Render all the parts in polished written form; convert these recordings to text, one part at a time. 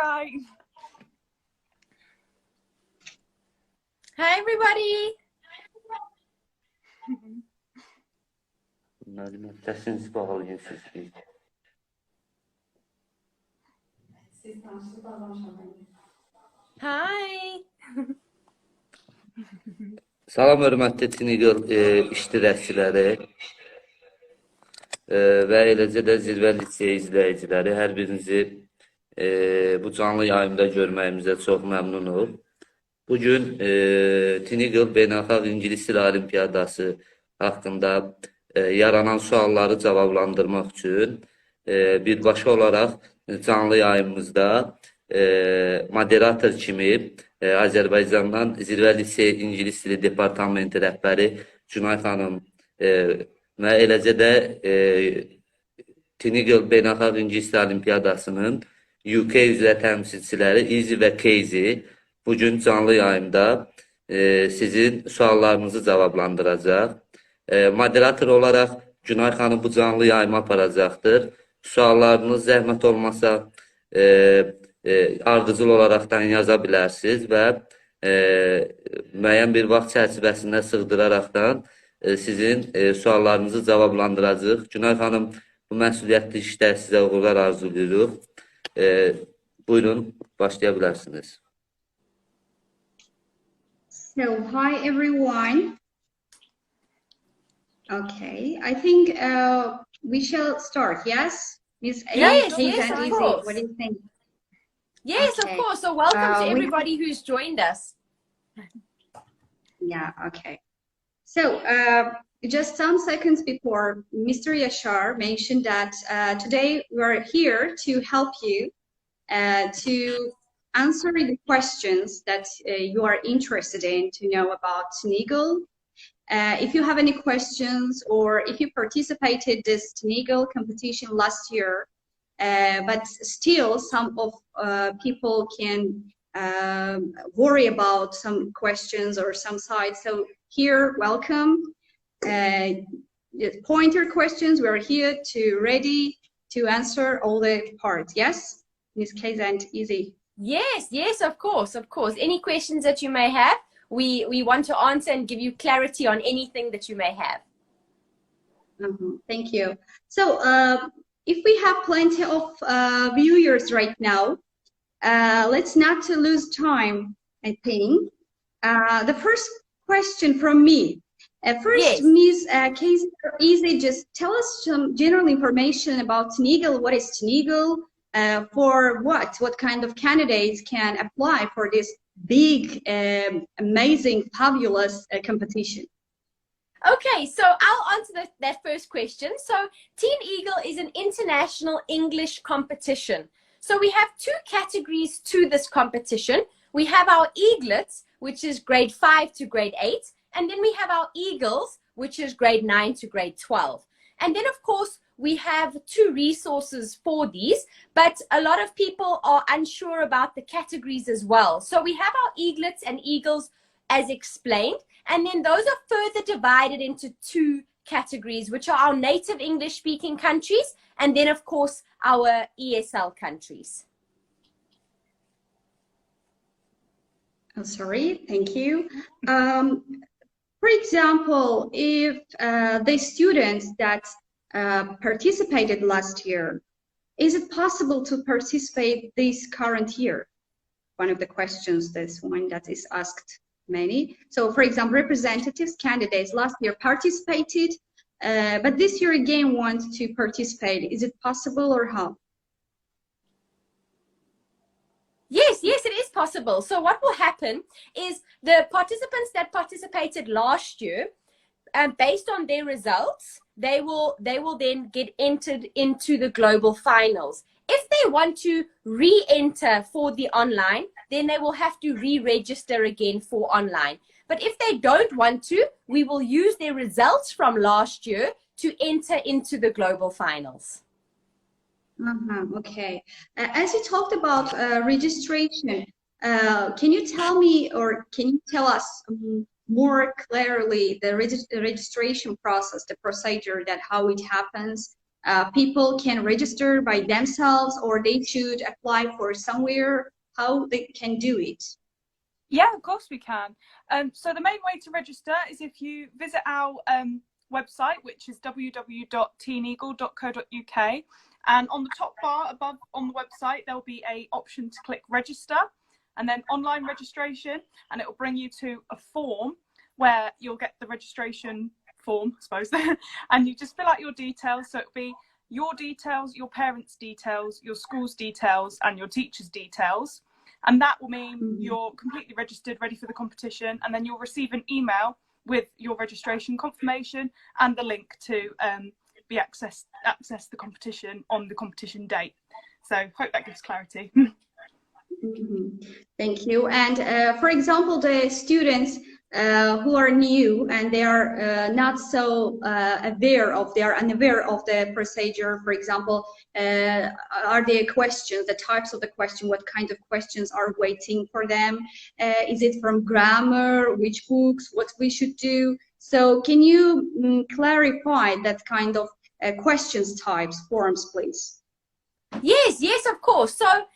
right. Hi, everybody. Sesinizi bağlayın siz. Hi. Salam hörmətli Teeneagle iştirəkçiləri və eləcə də Zirve Liseyi izləyiciləri, hər birinizi bu canlı yayımda görməyimizə çox məmnunuq. Bugün Teeneagle Beynəlxalq İngilis Dili Olimpiyadası haqqında yaranan sualları cavablandırmaq üçün birbaşa olaraq canlı yayımımızda moderator kimi Azərbaycandan Zirve Liseyi İngilis Dili Departamenti rəhbəri Cünay xanım və eləcə də Teeneagle Beynəlxalq İngilis Dili Olimpiyadasının UK üzrə təmsilçiləri İzi və Keyzi bugün canlı yayımda sizin suallarınızı cavablandıracaq. Moderator olaraq Günay xanım bu canlı yayımı aparacaqdır. Suallarınız zəhmət olmasa ardıcıl olaraqdan yaza bilərsiniz və müəyyən bir vaxt çərçivəsində sığdıraraqdan sizin suallarınızı cavablandıracaq. Günay xanım, bu məsuliyyətli işdə sizə uğurlar arzulayırıq. Buyurun, başlaya bilərsiniz. So, hi everyone. Okay, I think we shall start, yes? Miss A, Yes, Kate, yes, and of Izzy, course. what do you think? Yes, Okay. of course. So welcome to everybody who's joined us. Yeah, okay. So, just some seconds before, Mr. Yashar mentioned that today we're here to help you to answer the questions that you are interested in to know about Teeneagle. If you have any questions or if you participated this Teeneagle competition last year, but still some of people can worry about some questions or some sides. So here, welcome. Point your questions. We're here to ready to answer all the parts. Yes, Ms. Kate and Izzy. Yes, yes, of course, of course. Any questions that you may have, we want to answer and give you clarity on anything that you may have. Thank you. So if we have plenty of viewers right now, let's not to lose time, I think. The first question from me. First, Yes. Ms. Casey, Izzy, just tell us some general information about Teeneagle. What is Teeneagle? For what kind of candidates can apply for this big, amazing, fabulous competition? Okay, so I'll answer that first question. So Teeneagle is an international English competition. So we have two categories to this competition. We have our eaglets, which is grade 5 to grade 8. And then we have our eagles, which is grade 9 to grade 12. And then, of course, we have two resources for these, but a lot of people are unsure about the categories as well. So we have our eaglets and eagles as explained, and then those are further divided into two categories, which are our native English speaking countries, and then of course our ESL countries. Oh, sorry, thank you. For example, if the students that participated last year, is it possible to participate this current year? One of the questions, this one that is asked many. So for example, representatives, candidates last year participated, but this year again want to participate. Is it possible or how? Yes, yes, it is possible. So what will happen is the participants that participated last year, based on their results, they will then get entered into the global finals. If they want to re-enter for the online, then they will have to re-register again for online. But if they don't want to, we will use their results from last year to enter into the global finals. Okay. As you talked about registration, can you tell me or can you tell us more clearly the registration process, the procedure, that how it happens, people can register by themselves, or they should apply for somewhere? How they can do it? Yeah, of course we can. So the main way to register is if you visit our website, which is www.teeneagle.co.uk. And on the top bar above on the website, there'll be an option to click register and then online registration. And it will bring you to a form where you'll get the registration form, I suppose, and you just fill out your details. So it'll be your details, your parents' details, your school's details, and your teacher's details. And that will mean you're completely registered, ready for the competition, and then you'll receive an email with your registration confirmation and the link to access the competition on the competition date. So hope that gives clarity. Thank you. And for example, the students who are new and they are not so unaware of the procedure, for example, are there questions, the types of the question, what kind of questions are waiting for them? Is it from grammar, which books, what we should do? So can you clarify that kind of questions types, forms, please? Yes, of course. So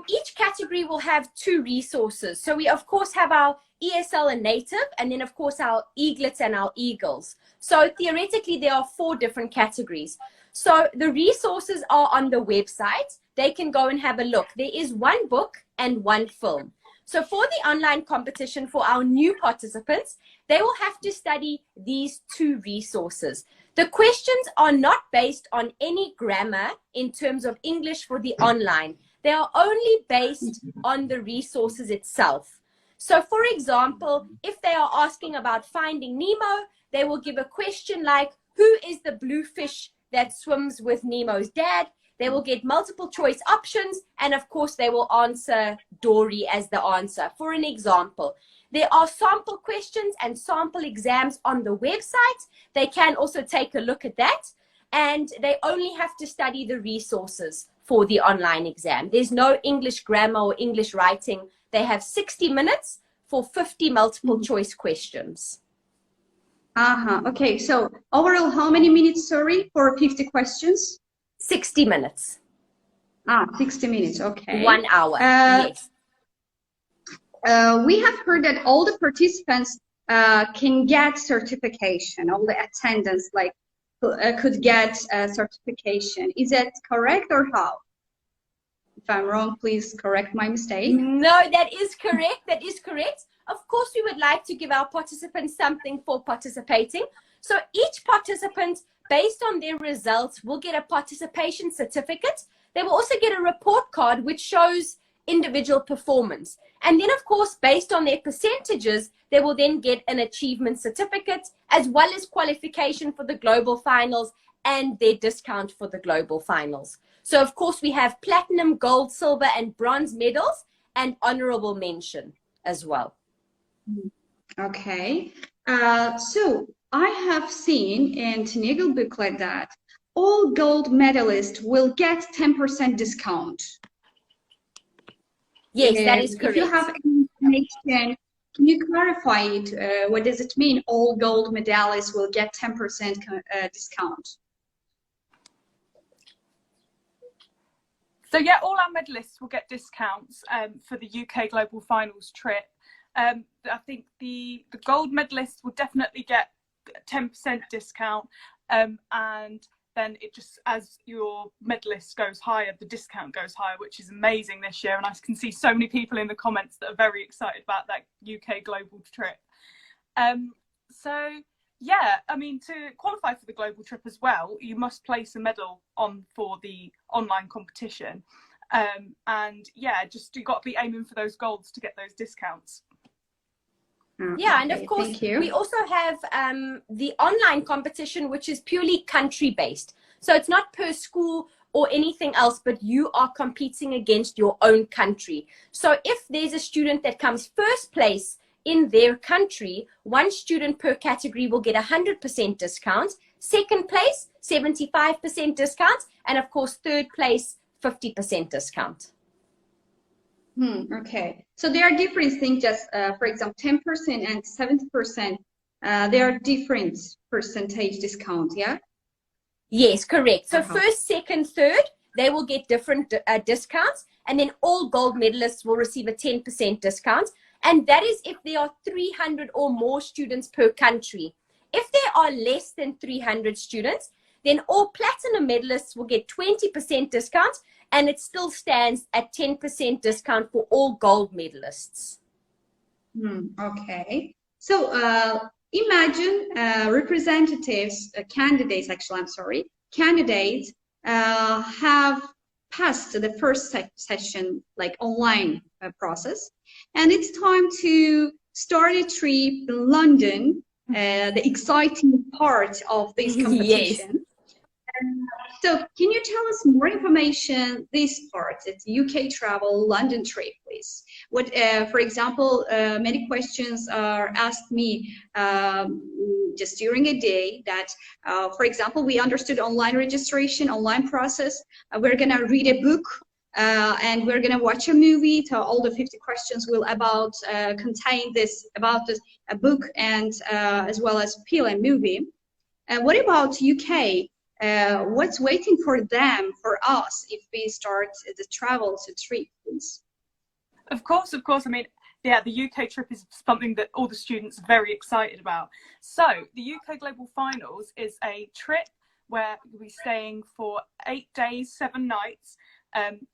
each category will have 2 resources. So we, of course, have our ESL and native, and then, of course, our eaglets and our eagles. So theoretically, there are 4 different categories. So the resources are on the website. They can go and have a look. There is 1 book and 1 film. So for the online competition, for our new participants, they will have to study these 2 resources. The questions are not based on any grammar in terms of English for the online. They are only based on the resources itself. So for example, if they are asking about Finding Nemo, they will give a question like, who is the blue fish that swims with Nemo's dad? They will get multiple choice options, and of course they will answer Dory as the answer. For an example, there are sample questions and sample exams on the website. They can also take a look at that, and they only have to study the resources for the online exam. There's no English grammar or English writing. They have 60 minutes for 50 multiple choice questions. Okay, so overall, how many minutes, sorry, for 50 questions? 60 minutes. 60 minutes, okay. 1 hour, yes. We have heard that all the participants can get certification, all the attendants could get a certification. Is that correct or how? If I'm wrong, please correct my mistake. No, that is correct. That is correct. Of course, we would like to give our participants something for participating. So each participant, based on their results, will get a participation certificate. They will also get a report card which shows individual performance. And then, of course, based on their percentages, they will then get an achievement certificate as well as qualification for the global finals and their discount for the global finals. So, of course, we have platinum, gold, silver, and bronze medals and honorable mention as well. Okay. So I have seen in Teeneagle booklet that all gold medalists will get 10% discount. Yes, that is correct. If you have any information, can you clarify it? What does it mean? All gold medalists will get 10% discount. So yeah, all our medalists will get discounts for the UK Global Finals trip. I think the gold medalists will definitely get 10% discount, and then it just, as your medalist goes higher, the discount goes higher, which is amazing this year. And I can see so many people in the comments that are very excited about that UK global trip. So yeah, I mean, to qualify for the global trip as well, you must place a medal on for the online competition. And yeah, just you've got to be aiming for those golds to get those discounts. Yeah, and of course, we also have the online competition, which is purely country-based. So it's not per school or anything else, but you are competing against your own country. So if there's a student that comes first place in their country, 1 student per category will get 100% discount. Second place, 75% discount. And of course, third place, 50% discount. Okay, so there are different things, just for example, 10% and 70%, they are different percentage discount, yeah? Yes, correct. So Uh-huh. first, second, third, they will get different discounts, and then all gold medalists will receive a 10% discount. And that is if there are 300 or more students per country. If there are less than 300 students, then all platinum medalists will get 20% discount, and it still stands at 10% discount for all gold medalists. Okay. So imagine representatives, candidates, actually, I'm sorry, candidates have passed the first session, like online process, and it's time to start a trip in London, the exciting part of this competition. Yes. So can you tell us more information, this part, it's UK travel, London trip, please? What, for example, many questions are asked me just during a day that, for example, we understood online registration, online process. We're gonna read a book and we're gonna watch a movie. So all the 50 questions will contain this, about this, a book and as well as film and movie. What about UK? What's waiting for them, for us, if we start the travel to trip, please? Of course. I mean, yeah, the UK trip is something that all the students are very excited about. So the UK Global Finals is a trip where we'll be staying for 8 days, 7 nights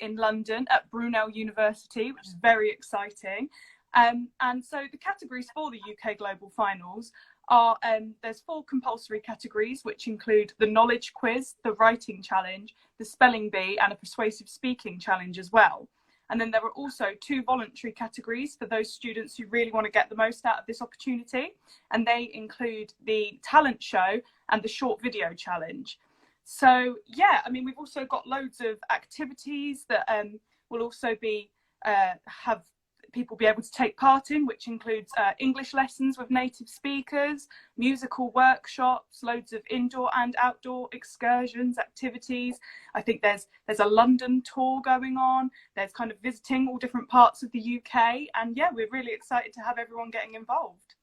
in London at Brunel University, which is very exciting. And so the categories for the UK Global Finals are, there's 4 compulsory categories, which include the knowledge quiz, the writing challenge, the spelling bee, and a persuasive speaking challenge as well. And then there are also 2 voluntary categories for those students who really want to get the most out of this opportunity. And they include the talent show and the short video challenge. So yeah, I mean, we've also got loads of activities that will also be, have people be able to take part in, which includes English lessons with native speakers, musical workshops, loads of indoor and outdoor excursions, activities. I think there's a London tour going on. There's kind of visiting all different parts of the UK. And yeah, we're really excited to have everyone getting involved.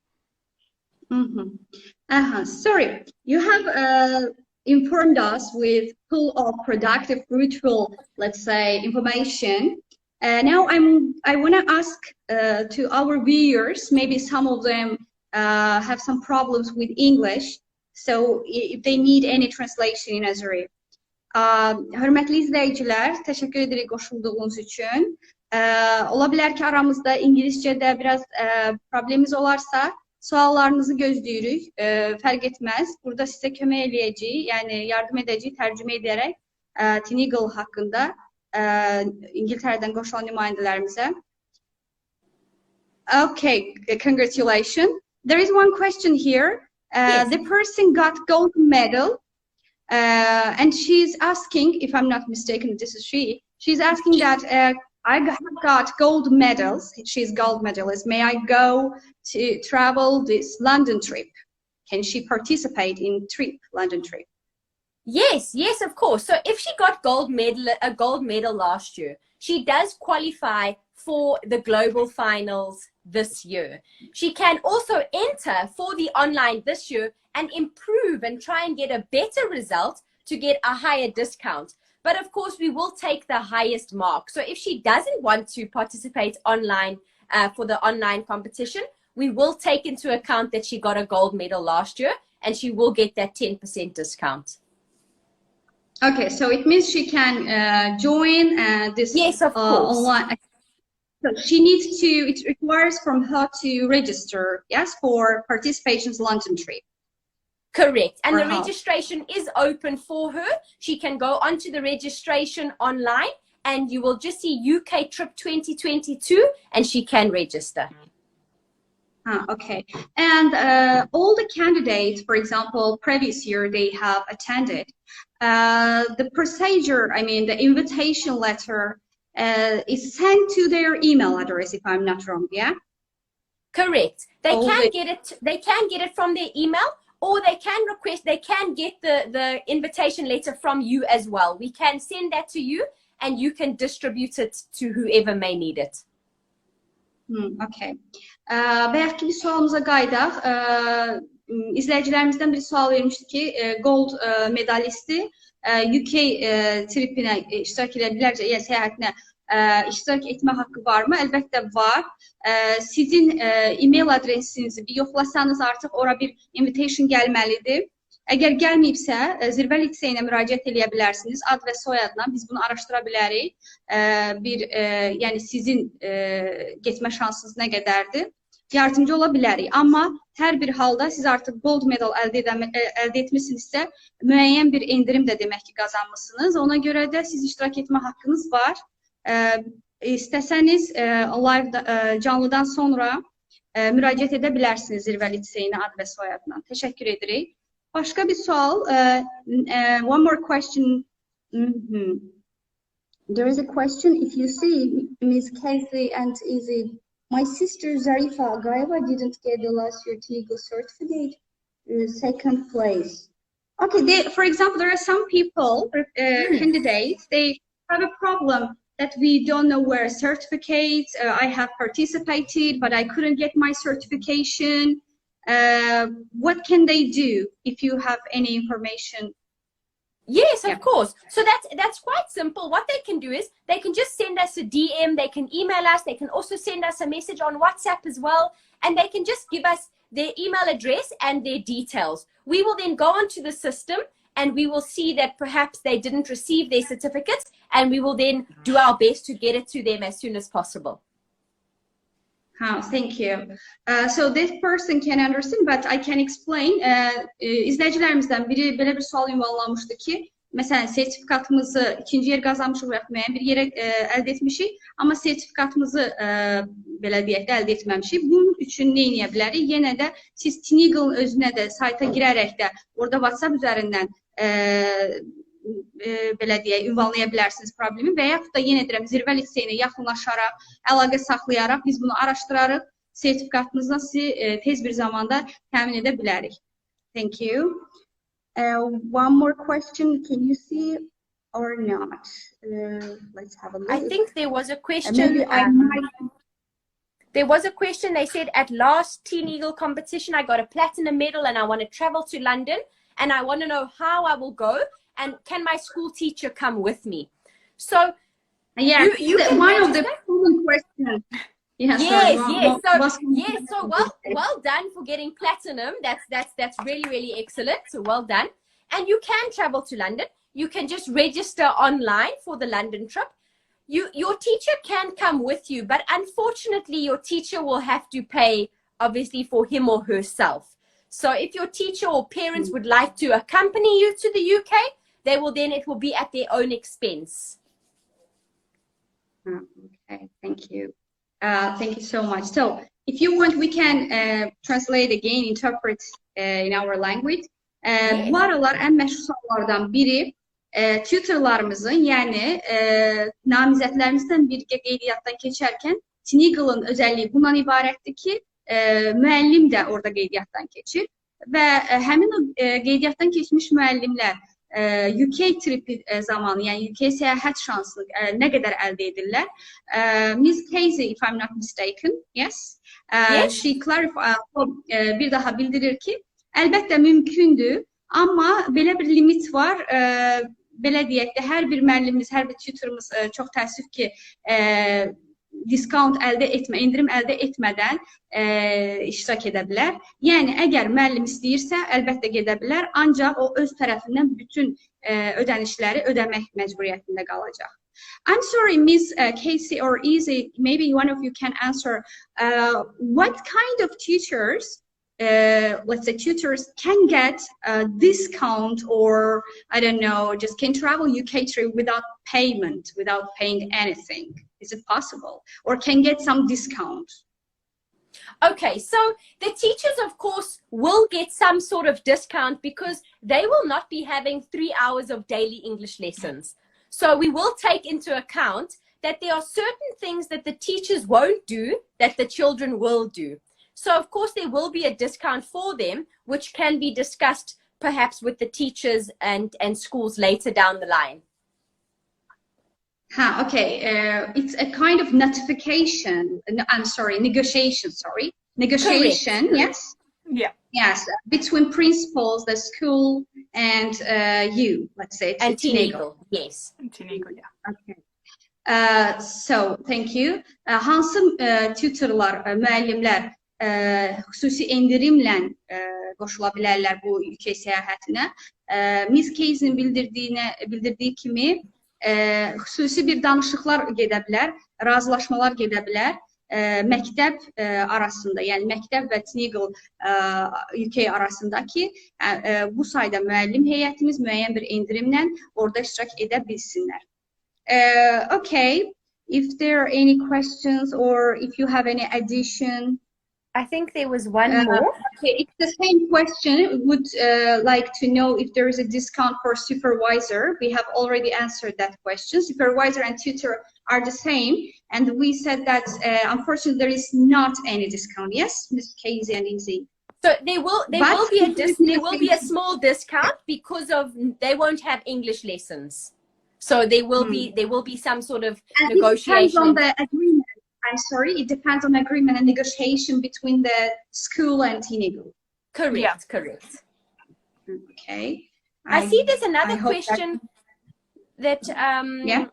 Sorry, you have informed us with full of productive, fruitful, let's say, information. Now I want to ask to our viewers, maybe some of them have some problems with English, so if they need any translation in Azeri. Hörmətli izləyicilər, təşəkkür edirik qoşulduğunuz üçün. Ola bilər ki, aramızda İngilizcədə biraz problemimiz olarsa, suallarınızı gözləyirik, fərq etməz. Burada sizə kömək eləyəcəyik, yəni yardım edəcəyik tərcümə edərək Teeneagle haqqında İngiltere'den qoşulan nümayəndələrimizə. Okay, congratulations. There is one question here. Yes. The person got gold medal, and she's asking, if I'm not mistaken, this is she's asking that I got gold medals. She's gold medalist. May I go to travel this London trip? Can she participate in London trip? Yes, of course. So if she got a gold medal last year, she does qualify for the global finals this year. She can also enter for the online this year and improve and try and get a better result to get a higher discount. But of course, we will take the highest mark. So if she doesn't want to participate online for the online competition, we will take into account that she got a gold medal last year and she will get that 10% discount. Okay, so it means she can join this online. So she needs to, it requires from her to register, yes, for participation in London trip. Correct. And the registration is open for her. She can go onto the registration online and you will just see UK Trip 2022 and she can register. Okay. And all the candidates, for example, previous year they have attended, the procedure, I mean, the invitation letter is sent to their email address, if I'm not wrong, yeah? Correct. They can get it from their email, or they can request, they can get the invitation letter from you as well. We can send that to you and you can distribute it to whoever may need it. Okay. Belki bir sorumuza qaydaq. izləyicilərimizdən biri sual vermişdi ki, gold medalisti UK tripinə iştirak edə bilərcə, yəni səyahətinə iştirak etmə haqqı varmı? Əlbəttə var. Sizin e-mail adresinizi bir yoxlasanız artıq ora bir invitation gəlməlidir. Əgər gəlməyibsə, Zirve Liseyinə müraciət edə bilərsiniz. Ad və soyadla biz bunu araşdıra bilərik. Yəni sizin getmə şansınız nə qədərdir? Yardımcı ola bilərik. Amma hər bir halda siz artıq gold medal əldə etmişsinizsə, müəyyən bir endirim də demək ki, qazanmışsınız. Ona görə də siz iştirak etmə haqqınız var. İstəsəniz canlıdan sonra müraciət edə bilərsiniz Zirve Liseyinə ad və soyadla. Təşəkkür edirik. Başka bir sual. One more question. There is a question. If you see Ms. Casey and Izzy, my sister Zarifa Agayeva didn't get the last year Teeneagle certificate, second place. Okay, for example, there are some people, candidates, they have a problem that we don't know where certificates. I have participated, but I couldn't get my certification. What can they do if you have any information? Yes, of course. So that's quite simple. What they can do is they can just send us a DM, they can email us, they can also send us a message on WhatsApp as well, and they can just give us their email address and their details. We will then go onto the system and we will see that perhaps they didn't receive their certificates, and we will then do our best to get it to them as soon as possible. Thank you. So this person can understand, but I can explain. İzləyicilərimizdən biri belə bir sual ünvanlamışdı ki, məsələn, sertifikatımızı ikinci yer qazanmışıq və müəyyən bir yerə əldə etmişik, amma sertifikatımızı belə deyək də əldə etməmişik. Bunun üçün nə edə bilərik? Yenə də siz Teeneagle'ın özünə də sayta girərək də orada WhatsApp üzərindən belə deyək, ünvanlaya bilərsiniz problemi və yaxud da yenə deyirəm, Zirve Liseyinə yaxınlaşaraq, əlaqə saxlayaraq biz bunu araşdırarıq, sertifikatınızla sizi tez bir zamanda təmin edə bilərik. Thank you. One more question, can you see or not? Let's have a look. I think there was a question. There was a question, they said, at last Teeneagle competition, I got a platinum medal and I want to travel to London and I want to know how I will go. And can my school teacher come with me? So, yeah, you one of the common questions. Yes. So well done for getting platinum. That's really excellent. So well done. And you can travel to London. You can just register online for the London trip. Your teacher can come with you, but unfortunately, your teacher will have to pay, obviously, for him or herself. So if your teacher or parents would like to accompany you to the UK, it will be at their own expense. Okay, thank you. Thank you so much. So if you want, we can translate again, interpret in our language. Bu aralar en məşhur suallardan biri tutorlarımızın, yəni namizədlərimizdən bir qeydiyyatdan keçərkən Teeneagle'ın özəlliyi bundan ibarətdir ki, müəllim də orada qeydiyyatdan keçir və həmin o qeydiyyatdan keçmiş müəllimlər UK tripi zamanı, yəni UK səyahət şansını nə qədər əldə edirlər? Ms. Casey, if I'm not mistaken, yes? She clarified, bir daha bildirir ki, əlbəttə mümkündür, amma belə bir limit var. Belə deyək də, hər bir müəllimimiz, hər bir tutorumuz çox təəssüf ki, diskount əldə etmə, endirim əldə etmədən iştirak edə bilər. Yəni, əgər müəllim istəyirsə, əlbəttə gedə bilər, ancaq o öz tərəfindən bütün ödənişləri ödəmək məcburiyyətində qalacaq. I'm sorry, Ms. Casey or Izzy, maybe one of you can answer. What kind of tutors, let's say tutors, can get a discount or, I don't know, just can travel UK trip without payment, without paying anything? Is it possible? Or can get some discount? Okay, so the teachers, of course, will get some sort of discount because they will not be having 3 hours of daily English lessons. So we will take into account that there are certain things that the teachers won't do that the children will do. So, of course, there will be a discount for them, which can be discussed perhaps with the teachers and schools later down the line. Okay. It's a kind of notification. I'm sorry, negotiation, Negotiation, correct. Yes? Yeah. Yes, between principals, the school, and you, let's say, And Teeneagle. Teeneagle, yes. And Teeneagle, yeah. Okay. So, thank you. Hansı tutorlar, müəllimlər xüsusi endirimlə qoşula bilərlər bu UK səyahətinə? Miss Casey'in bildirdiyi kimi xüsusi bir danışıqlar gedə bilər, razılaşmalar gedə bilər. Məktəb arasında, yəni məktəb və Teeneagle UK arasındakı bu sayda müəllim heyətimiz müəyyən bir endirimlə orada iştirak edə bilsinlər. Okay, if there are any questions or if you have any addition. I think there was one more. Okay, it's the same question. Would like to know if there is a discount for supervisor. We have already answered that question. Supervisor and tutor are the same, and we said that unfortunately there is not any discount. Yes, Ms. Casey and Liseyi. So there will be a small discount because of they won't have English lessons. So there will be some sort of and negotiation. It depends on the agreement. I'm sorry, it depends on agreement and negotiation between the school and Teeneagle. Correct, yeah. Correct. Okay. I see there's another question that yeah.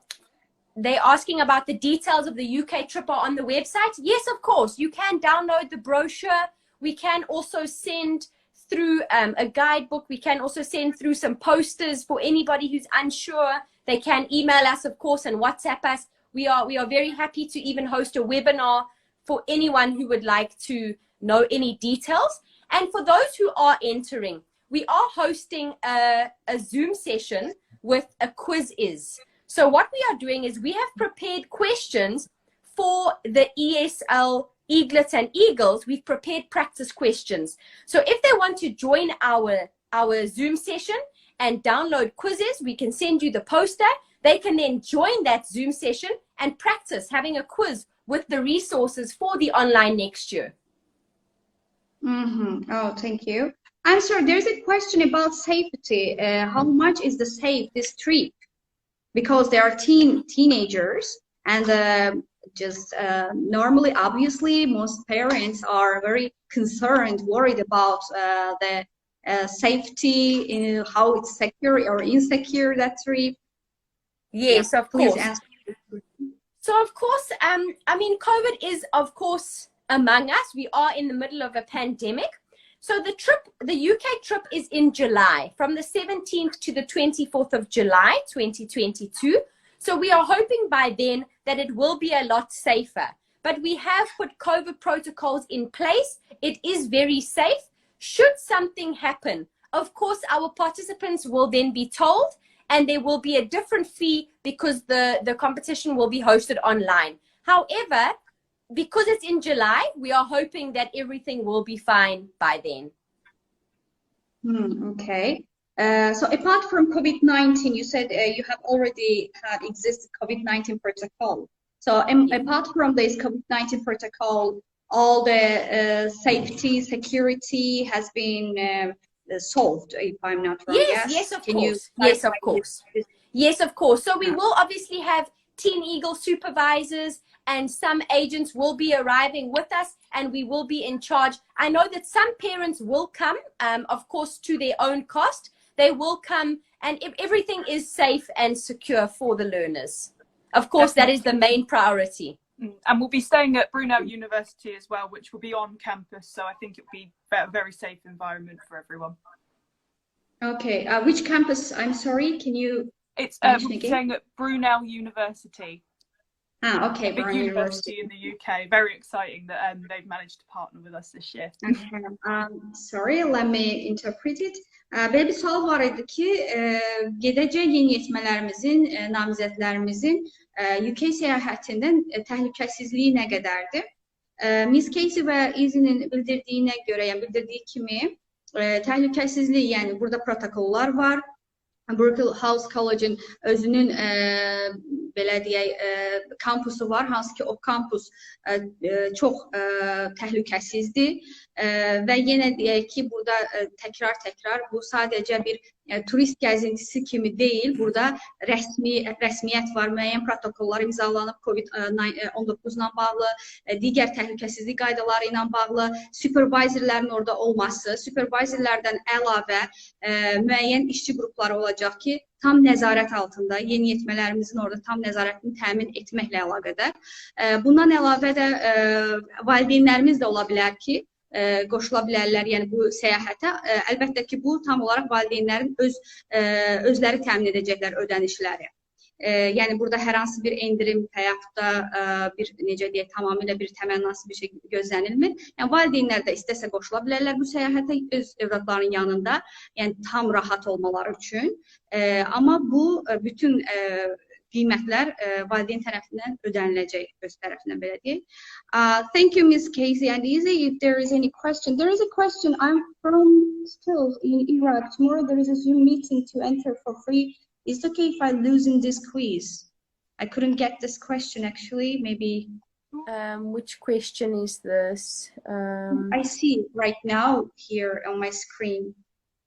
they're asking about the details of the UK trip are on the website. Yes, of course. You can download the brochure. We can also send through a guidebook. We can also send through some posters for anybody who's unsure. They can email us, of course, and WhatsApp us. We are very happy to even host a webinar for anyone who would like to know any details. And for those who are entering, we are hosting a Zoom session with a quiz. So what we are doing is we have prepared questions for the ESL Eaglets and Eagles. We've prepared practice questions. So if they want to join our Zoom session and download quizzes, we can send you the poster. They can then join that Zoom session and practice having a quiz with the resources for the online next year. Oh, thank you. I'm sorry, there's a question about safety. How much is the safe this trip? Because they are teenagers, and normally, obviously, most parents are very concerned, worried about the safety, how it's secure or insecure, that trip. Yes, yeah, of course. Answer. So, of course, I mean, COVID is, of course, among us. We are in the middle of a pandemic. So the UK trip is in July, from the 17th to the 24th of July, 2022. So we are hoping by then that it will be a lot safer. But we have put COVID protocols in place. It is very safe. Should something happen, of course, our participants will then be told, and there will be a different fee because the competition will be hosted online. However, because it's in July, we are hoping that everything will be fine by then. Okay. So apart from COVID-19, you said you have already had existed COVID-19 protocol. So apart from this COVID-19 protocol, all the safety, security has been solved, if I'm not wrong. Yes, of course. Yes, of course. Yes, of course. So we will obviously have Teeneagle supervisors, and some agents will be arriving with us, and we will be in charge. I know that some parents will come, of course, to their own cost. They will come, and if everything is safe and secure for the learners. Of course, that is the main priority. And we'll be staying at Brunel University as well, which will be on campus. So I think it'll be a very safe environment for everyone. Okay. Which campus? I'm sorry. Can you? It's we'll be staying at Brunel University. Okay. Big university in the UK. Very exciting that they've managed to partner with us this year. Sorry, let me interpret it. Böyle bir sual var idi ki, gedəcək yeniyetmələrimizin, namizədlərimizin UK səyahətinin təhlükəsizliyi nə qədərdir? Miss Casey və Izinin bildirdiyinə görə, yəni bildirdiyi kimi, təhlükəsizlik, yəni burada protokollar var. Brooklyn House College'ın özünün belə deyək kampusu var, hansı ki o kampus çox təhlükəsizdir. Və yenə deyək ki, burada təkrar bu sadəcə bir turist gəzintisi kimi deyil. Burada rəsmiyyət var, müəyyən protokollar imzalanıb COVID-19-la bağlı, digər təhlükəsizlik qaydaları ilə bağlı, supervisorların orada olması, supervisorlardan əlavə müəyyən işçi qrupları olacaq ki, tam nəzarət altında, yeniyetmələrimizin orada tam nəzarətini təmin etməklə əlaqədar. Bundan əlavə də valideynlərimiz də ola bilər ki, qoşula bilərlər, yəni bu səyahətə. Əlbəttə ki, bu tam olaraq valideynlərin özləri təmin edəcəklər ödənişləri. Yəni burada hər hansı bir endirim və yaxud da bir, necə deyək, tamamilə bir təmənnası bir şey gözlənilmir. Yəni valideynlər də istəsə qoşula bilərlər bu səyahətə öz övladların yanında, yəni tam rahat olmaları üçün. Amma bu bütün qiymətlər valideyn tərəfindən ödəniləcək, öz tərəfindən belə deyək. Thank you, Ms. Casey and Liseyi. If there is any question, there is a question. I'm from still in Iraq. Tomorrow there is a Zoom meeting to enter for free. Is it okay if I lose in this quiz? I couldn't get this question actually. Maybe. Which question is this? I see it right now here on my screen.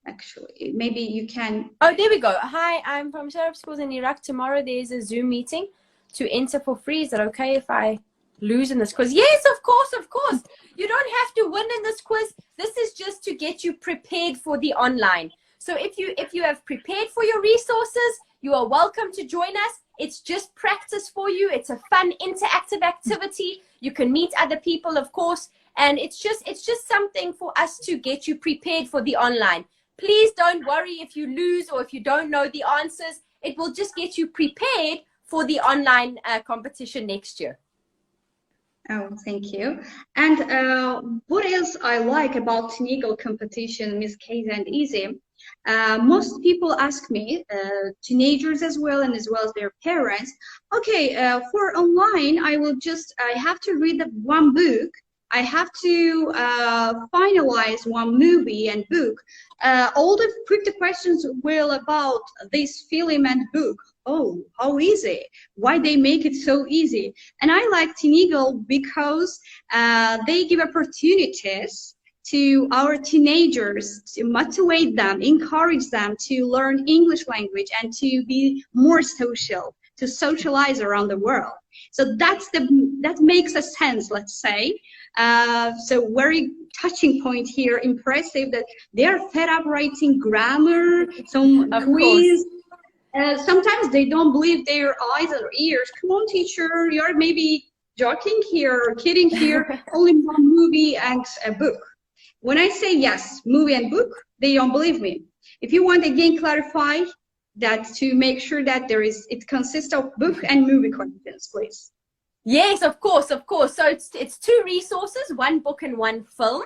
Actually, maybe you can. Oh, there we go. Hi, I'm from Zirve Schools in Iraq. Tomorrow there's a Zoom meeting to enter for free. Is that okay if I lose in this quiz? Yes, of course, of course. You don't have to win in this quiz. This is just to get you prepared for the online. So if you have prepared for your resources, you are welcome to join us. It's just practice for you. It's a fun, interactive activity. You can meet other people, of course, and it's just something for us to get you prepared for the online. Please don't worry if you lose or if you don't know the answers. It will just get you prepared for the online competition next year. Oh, thank you. And what else I like about Teeneagle competition, Ms. Casey and Liseyi, most people ask me, teenagers as well as their parents, okay, for online, I have to read one book. I have to finalize one movie and book. All the questions will about this film and book. Oh, how easy. Why they make it so easy? And I like Teeneagle because they give opportunities to our teenagers to motivate them, encourage them to learn English language and to be more social, to socialize around the world. So that makes a sense, let's say. So very touching point here, impressive that they are fed up writing grammar, some quiz. Sometimes they don't believe their eyes or ears. Come on, teacher, you're maybe joking here or kidding here. Only one movie and a book. When I say yes, movie and book, they don't believe me. If you want again clarify that to make sure that it consists of book and movie contents, please. Yes, of course, of course. So it's two resources, one book and one film.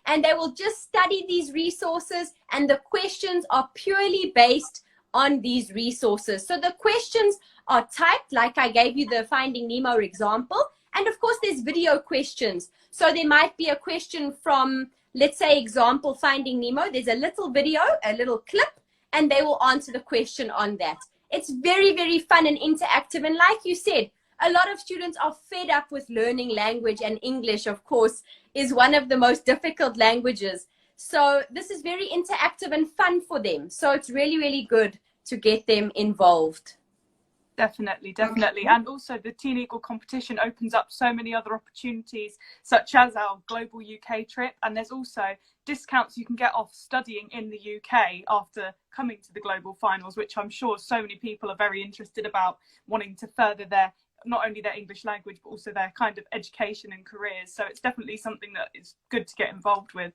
And they will just study these resources and the questions are purely based on these resources. So the questions are typed, like I gave you the Finding Nemo example. And of course, there's video questions. So there might be a question from, let's say, example, Finding Nemo. There's a little video, a little clip, and they will answer the question on that. It's very, very fun and interactive. And like you said, a lot of students are fed up with learning language, and English, of course, is one of the most difficult languages. So this is very interactive and fun for them. So it's really, really good to get them involved. Definitely, definitely. Okay. And also the Teeneagle competition opens up so many other opportunities, such as our global UK trip. And there's also discounts you can get off studying in the UK after coming to the global finals, which I'm sure so many people are very interested about, wanting to further not only their English language, but also their kind of education and careers. So it's definitely something that is good to get involved with.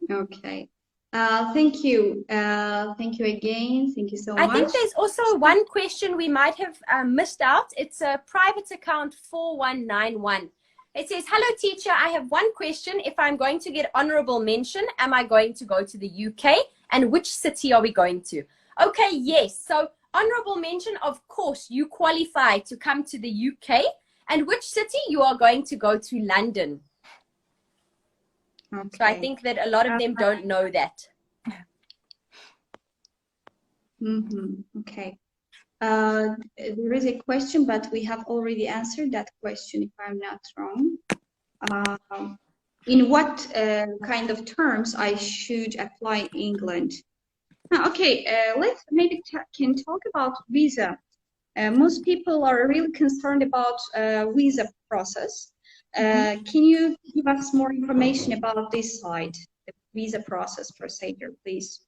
Okay. Thank you. Thank you again. Thank you so much. I think there's also one question we might have missed out. It's a private account 4191. It says, hello teacher, I have one question. If I'm going to get honorable mention, am I going to go to the UK? And which city are we going to? Okay, yes. So honorable mention, of course, you qualify to come to the UK. And which city? You are going to go to London. Okay. So I think that a lot of them don't know that. Okay. There is a question, but we have already answered that question, if I'm not wrong. in what kind of terms I should apply in England. Okay, let's maybe can talk about visa. Most people are really concerned about visa process. Can you give us more information about this side, the visa process procedure, please?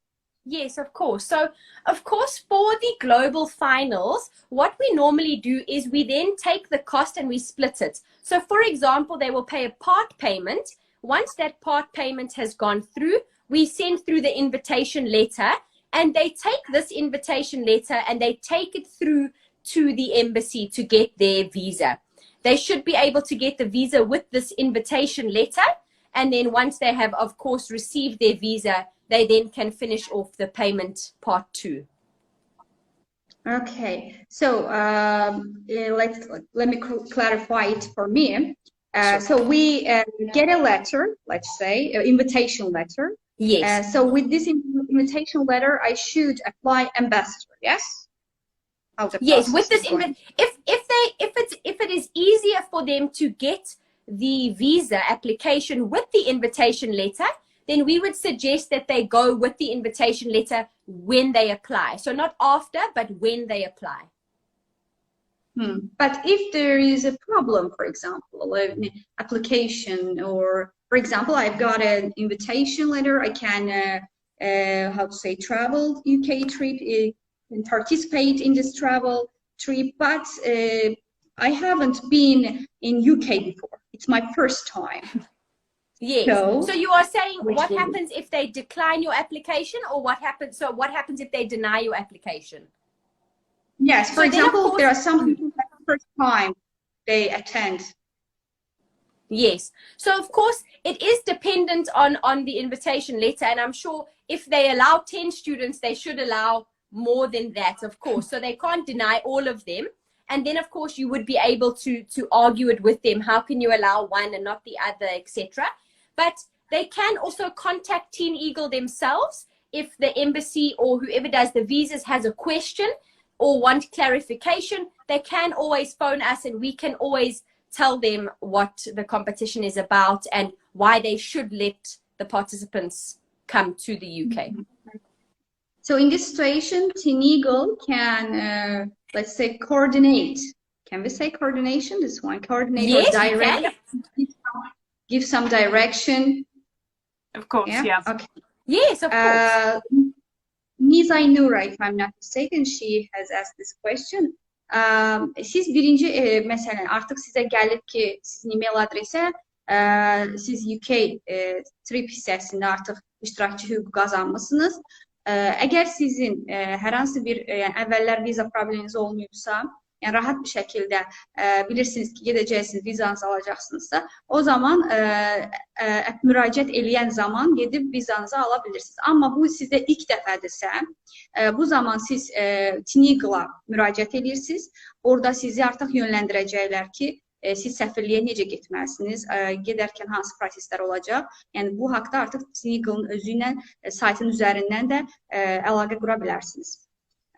Yes, of course. So, of course, for the global finals, what we normally do is we then take the cost and we split it. So, for example, they will pay a part payment. Once that part payment has gone through, we send through the invitation letter, and they take this invitation letter and they take it through to the embassy to get their visa. They should be able to get the visa with this invitation letter. And then once they have, of course, received their visa, they then can finish off the payment part 2. Okay, so let me clarify it for me. Sure. So we get a letter, let's say, an invitation letter. Yes. So with this invitation letter, I should apply ambassador. Yes. Yes. With this, if it is easier for them to get the visa application with the invitation letter, then we would suggest that they go with the invitation letter when they apply. So not after, but when they apply. But if there is a problem, for example, an application, or for example, I've got an invitation letter, I can, how to say, travel UK trip, and participate in this travel trip, but I haven't been in UK before. It's my first time. Yes. So you are saying what happens if they decline your application, or what happens? So what happens if they deny your application? Yes. For example, there are some people that the first time they attend. Yes. So of course it is dependent on the invitation letter, and I'm sure if they allow 10 students, they should allow more than that, of course. So they can't deny all of them. And then, of course, you would be able to argue it with them. How can you allow one and not the other, etc.? But they can also contact Teeneagle themselves if the embassy or whoever does the visas has a question or want clarification. They can always phone us, and we can always tell them what the competition is about and why they should let the participants come to the UK. So in this situation, Teeneagle can, let's say, coordinate. Can we say coordination? This one, coordinate, yes, or direct, give some direction. Of course, yeah. Okay. Yes, of course. Liseyi Nura, if I'm not mistaken, she has asked this question. Siz birinci, mesela artık size gelip ki sizin email adrese siz UK trip hissəsində artıq iştirakçı hüququ qazanmışsınız. Əgər sizin hər hansı bir əvvəllər viza probleminiz olmayıbsa, yəni rahat bir şəkildə bilirsiniz ki, gedəcəksiniz, vizanızı alacaqsınızsa, o zaman müraciət eləyən zaman gedib vizanızı ala bilirsiniz. Amma bu sizdə ilk dəfədirsə, bu zaman siz Teeneagle'a müraciət edirsiniz. Orada sizi artıq yönləndirəcəklər ki, siz səfirliyə necə getməlisiniz, gedərkən hansı proseslər olacaq. Yəni bu haqda artıq Teeneagle'ın özü ilə saytın üzərindən də əlaqə qura bilərsiniz.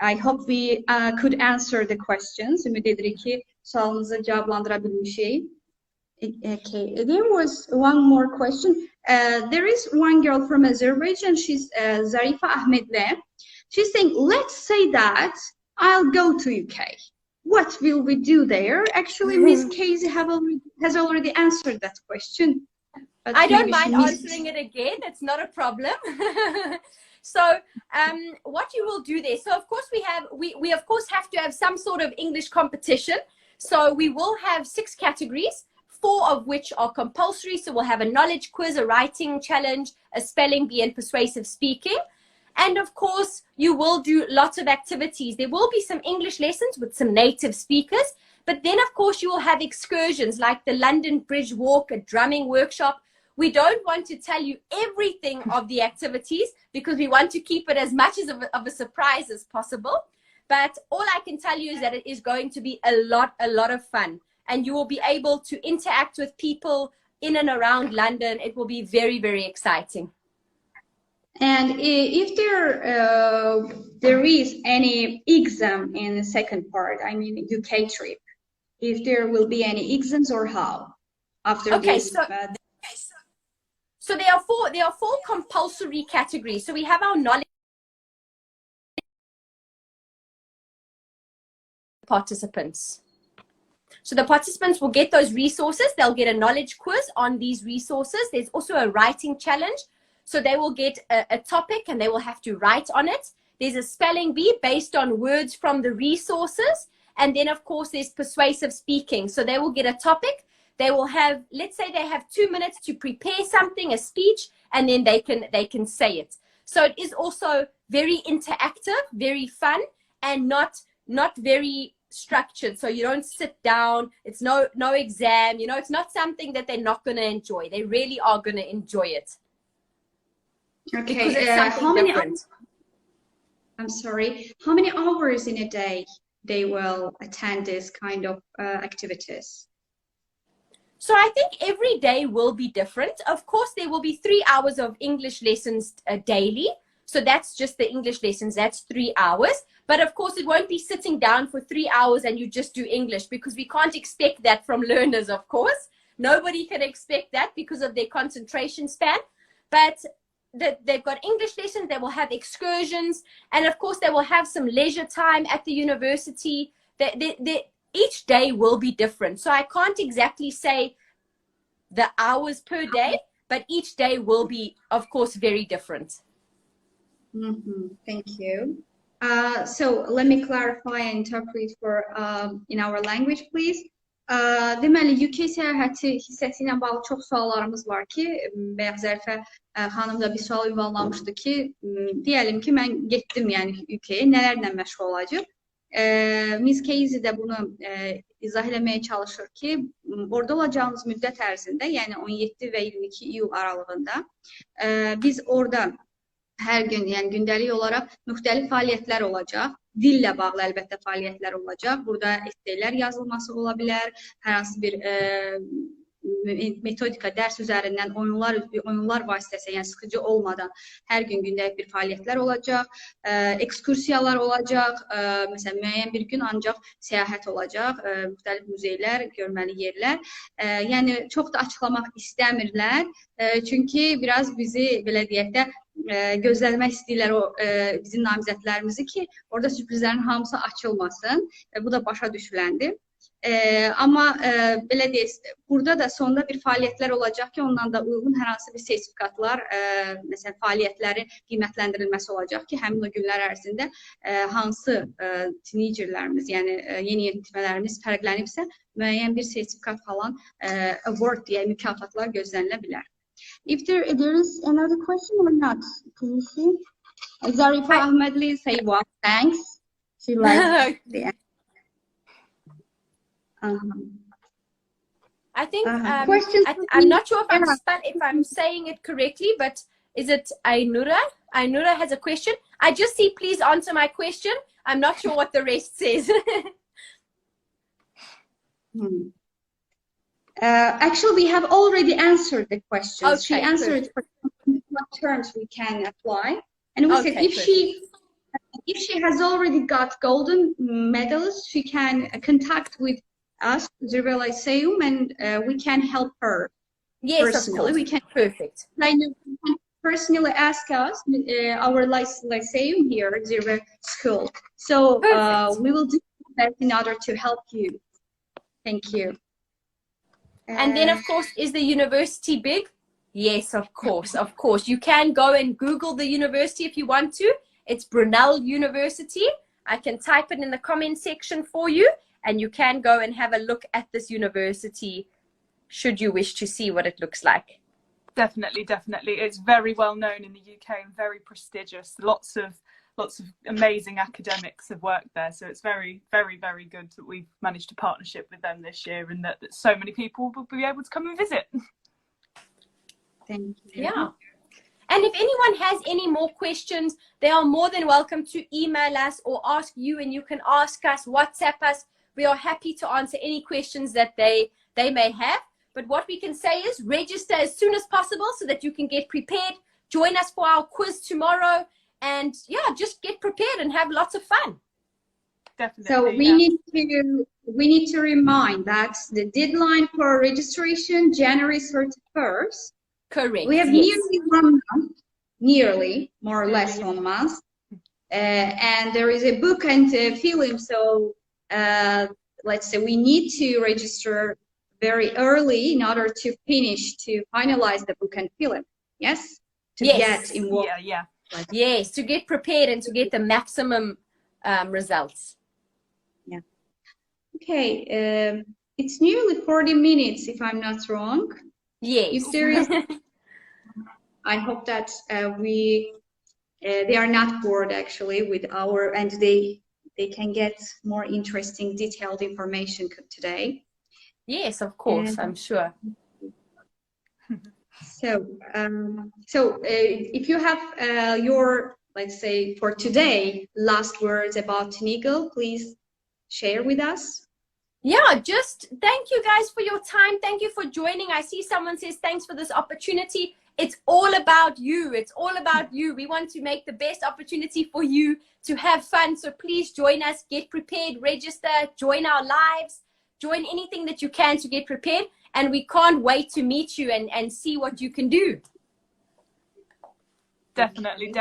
I hope we could answer the questions. Ümid edirik ki, sualınızı cavablandıra bilmişik. Okay, there was one more question. There is one girl from Azerbaijan. She's Zarifa Ahmedle. She's saying, let's say that I'll go to UK. What will we do there? Actually, Ms. Casey has already answered that question. I don't mind answering it again. It's not a problem. So what you will do there, so of course we of course have to have some sort of English competition. So we will have 6 categories, 4 of which are compulsory. So we'll have a knowledge quiz, a writing challenge, a spelling bee, and persuasive speaking. And of course, you will do lots of activities. There will be some English lessons with some native speakers. But then, of course, you will have excursions like the London Bridge Walk, a drumming workshop. We don't want to tell you everything of the activities because we want to keep it as much of a surprise as possible. But all I can tell you is that it is going to be a lot of fun. And you will be able to interact with people in and around London. It will be very, very exciting. And if there is any exam in the second part, I mean UK trip, if there will be any exams or how after this? So there are four compulsory categories. So we have our knowledge participants. So the participants will get those resources. They'll get a knowledge quiz on these resources. There's also a writing challenge. So they will get a topic and they will have to write on it. There's a spelling bee based on words from the resources. And then, of course, there's persuasive speaking. So they will get a topic. They will have, let's say they have 2 minutes to prepare something, a speech, and then they can say it. So it is also very interactive, very fun, and not very structured. So you don't sit down. It's no exam. You know, it's not something that they're not going to enjoy. They really are going to enjoy it. Okay. Because it's something different. I'm sorry. How many hours in a day they will attend this kind of activities? So I think every day will be different. Of course, there will be 3 hours of English lessons daily. So that's just the English lessons. That's 3 hours. But of course, it won't be sitting down for 3 hours and you just do English, because we can't expect that from learners, of course. Nobody can expect that because of their concentration span. But they've got English lessons. They will have excursions. And of course, they will have some leisure time at the university. Each day will be different. So I can't exactly say the hours per day, but each day will be, of course, very different. Thank you. So let me clarify and interpret for in our language, please. Deməli, UK səyahəti hissəsi ilə bağlı çox suallarımız var ki, bayaq Zərifə xanım da bir sual ünvanlamışdı ki, deyəlim ki, mən getdim yəni UK-yə, nələrlə məşğul olacaq? Miss Casey də bunu izah eləməyə çalışır ki, orada olacağımız müddət ərzində, yəni 17 və 22 iyul aralığında biz orada hər gün, yəni gündəlik olaraq müxtəlif fəaliyyətlər olacaq. Dillə bağlı əlbəttə fəaliyyətlər olacaq. Burada esseylər yazılması ola bilər, hər hansı bir metodika, dərs üzərindən oyunlar vasitəsilə, yəni sıxıcı olmadan hər gün gündəlik bir fəaliyyətlər olacaq, ekskursiyalar olacaq, məsələn, müəyyən bir gün ancaq səyahət olacaq, müxtəlif muzeylər, görməli yerlər. Yəni, çox da açıqlamaq istəmirlər, çünki biraz bizi, belə deyək də, gözləmək istəyirlər o bizim namizədlərimizi ki, orada sürprizlərin hamısı açılmasın. Bu da başa düşüləndir. Amma belə deyək, burada da sonda bir fəaliyyətlər olacaq ki, ondan da uyğun hər hansı bir sertifikatlar, məsələn, fəaliyyətləri qiymətləndirilməsi olacaq ki, həmin o günlər ərzində hansı teenagerlərimiz, yəni yeni yetişmələrimiz fərqlənibsə, müəyyən bir sertifikat falan, award deyə mükafatlar gözlənilə bilər. If there is another question or not, can you see? Zarife Ahmedli say what? Thanks. She likes the answer. I think I'm not sure if I'm saying it correctly, but is it Ainura? Ainura has a question. I just see, please answer my question. I'm not sure what the rest says. Actually, we have already answered the question. Okay, she answered for what terms we can apply, and we said if she has already got golden medals, she can contact with us, Zirve Liseyi, and we can help her. Yes, personally. of course. We can Perfect. personally ask us, our Liseyi here at Zirve School. So we will do that in order to help you. Thank you. And then, of course, is the university big? Yes, of course, of course. You can go and Google the university if you want to. It's Brunel University. I can type it in the comment section for you, and you can go and have a look at this university should you wish to see what it looks like. Definitely, definitely. It's very well known in the UK and very prestigious. Lots of amazing academics have worked there. So it's very, very, very good that we've managed a partnership with them this year, and that so many people will be able to come and visit. Thank you. Yeah. And if anyone has any more questions, they are more than welcome to email us or ask you, and you can ask us, WhatsApp us. We are happy to answer any questions that they may have. But what we can say is register as soon as possible so that you can get prepared. Join us for our quiz tomorrow. And yeah, just get prepared and have lots of fun. Definitely. So we need to remind that the deadline for registration, January 31st. Correct. We have Yes. nearly 1 month, nearly, more or less 1 month. And there is a book and a film, so let's say we need to register very early in order to finalize the book and film. Yes? To Yes. get involved. Yeah. Yes, to get prepared and to get the maximum results. Yeah. Okay, it's nearly 40 minutes, if I'm not wrong. Yes. If there is, I hope that they are not bored actually with and they can get more interesting, detailed information today. Yes, of course, I'm sure. So, if you have your, let's say, for today, last words about Teeneagle, please share with us. Yeah, just thank you guys for your time. Thank you for joining. I see someone says thanks for this opportunity. It's all about you. It's all about you. We want to make the best opportunity for you to have fun. So please join us, get prepared, register, join our lives, join anything that you can to get prepared. And we can't wait to meet you and see what you can do. Definitely.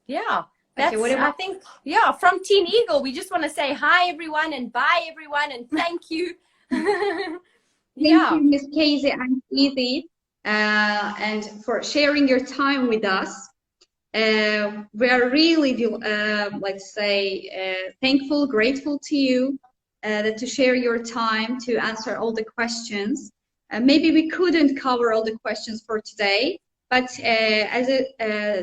Yeah. That's, Okay, I think, yeah, from Teeneagle, we just want to say hi, everyone, and bye, everyone, and thank you. Thank you, Miss Casey and Liseyi, and for sharing your time with us. We are really, let's say, thankful, grateful to you to share your time to answer all the questions. Maybe we couldn't cover all the questions for today, but as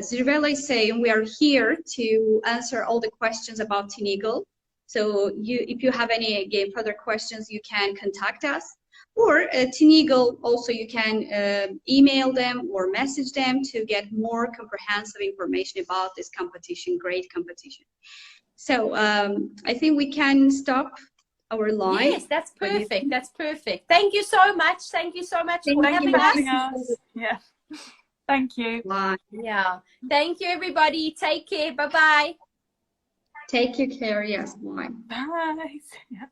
Zirve is saying, we are here to answer all the questions about Teeneagle. So if you have any further questions, you can contact us. Or Teeneagle, also you can email them or message them to get more comprehensive information about this competition, great competition. So I think we can stop our live. Yes, that's perfect. That's perfect. Thank you so much. Thank you so much for having us. Yeah. Thank you. Bye. Yeah. Thank you, everybody. Take care. Bye-bye. Take care. Yes. Bye. Bye. Yeah.